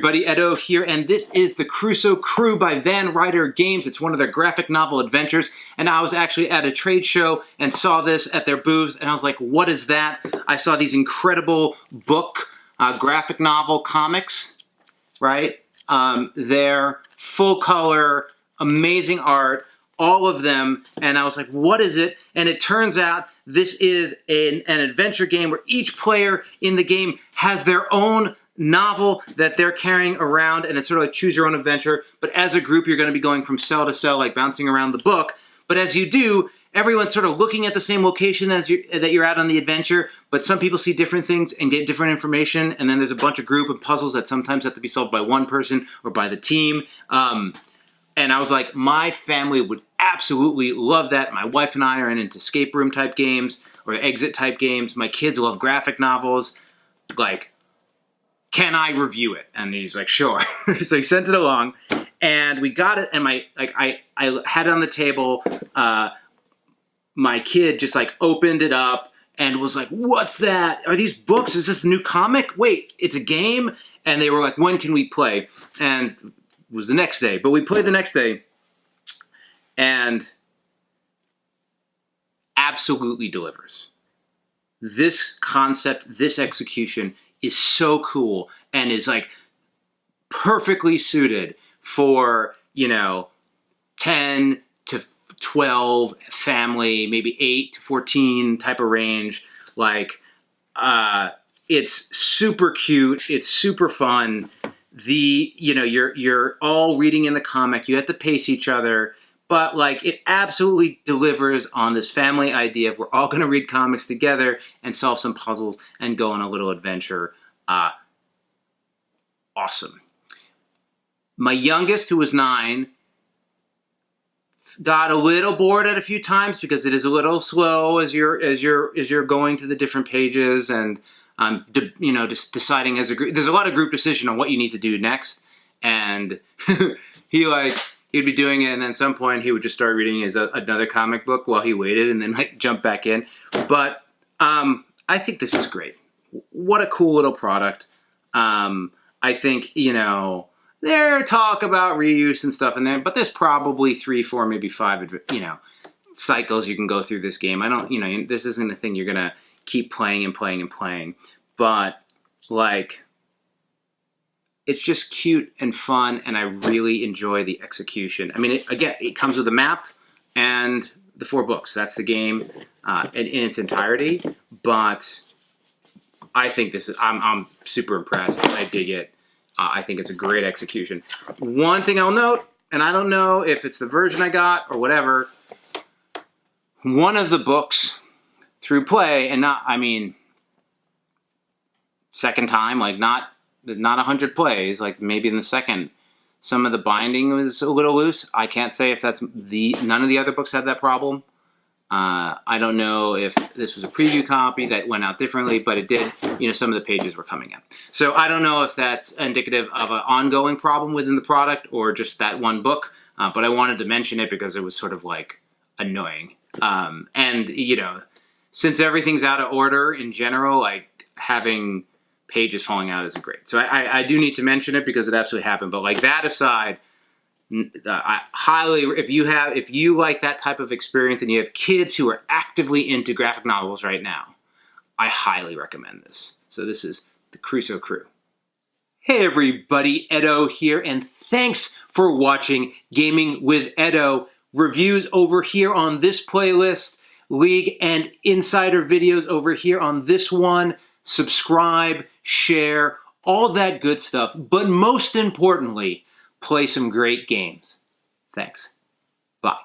everybody, Edo here, and this is the Crusoe Crew by Ryder Games. It's one of their graphic novel adventures, and I was actually at a trade show and saw this at their booth, and I was like, what is that? I saw these incredible book, graphic novel comics, right? They're full color, amazing art, all of them, and I was like, what is it? And it turns out this is an adventure game where each player in the game has their own novel that they're carrying around, and it's sort of like choose your own adventure, but as a group you're going to be going from cell to cell, like bouncing around the book. But as you do, everyone's sort of looking at the same location as that you're at on the adventure, but some people see different things and get different information, and then there's a bunch of group and puzzles that sometimes have to be solved by one person or by the team. And I was like, my family would absolutely love that. My wife and I are into escape room type games or exit type games. My kids love graphic novels. Like, can I review it? And he's like, sure. So he sent it along, and we got it. And I had it on the table. My kid just like opened it up and was like, what's that? Are these books? Is this a new comic? Wait, it's a game? And they were like, when can we play? And it was the next day, but we played the next day, and absolutely delivers. This concept, this execution is so cool and is like perfectly suited for, you know, 10 to 12 family, maybe 8 to 14 type of range. Like, it's super cute. It's super fun. You know, you're all reading in the comic. You have to pace each other. But, like, it absolutely delivers on this family idea of we're all going to read comics together and solve some puzzles and go on a little adventure. Awesome. My youngest, who was 9, got a little bored at a few times because it is a little slow as you're going to the different pages and, you know, just deciding as a group. There's a lot of group decision on what you need to do next. And he'd be doing it, and then at some point he would just start reading another comic book while he waited, and then like jump back in. But I think this is great. What a cool little product. I think, you know, there talk about reuse and stuff in there, but there's probably 3, 4, maybe 5, you know, cycles you can go through this game. I don't, you know, this isn't a thing you're gonna keep playing and playing and playing, but like, it's just cute and fun, and I really enjoy the execution. I mean, it comes with a map and the 4 books. That's the game in its entirety. But I think this is, I'm super impressed. I dig it. I think it's a great execution. One thing I'll note, and I don't know if it's the version I got or whatever, one of the books through play, and not, I mean, second time, like not 100 plays, like maybe in the second, some of the binding was a little loose. I can't say if that's none of the other books had that problem. I don't know if this was a preview copy that went out differently, but it did, you know, some of the pages were coming out. So I don't know if that's indicative of an ongoing problem within the product or just that one book, but I wanted to mention it because it was sort of like annoying. And, you know, since everything's out of order in general, like having pages falling out isn't great. So I do need to mention it because it absolutely happened. But like that aside, I highly, if you like that type of experience and you have kids who are actively into graphic novels right now, I highly recommend this. So this is the Crusoe Crew. Hey everybody, Edo here, and thanks for watching Gaming with Edo. Reviews over here on this playlist, League and Insider videos over here on this one. Subscribe, share, all that good stuff. But most importantly, play some great games. Thanks. Bye.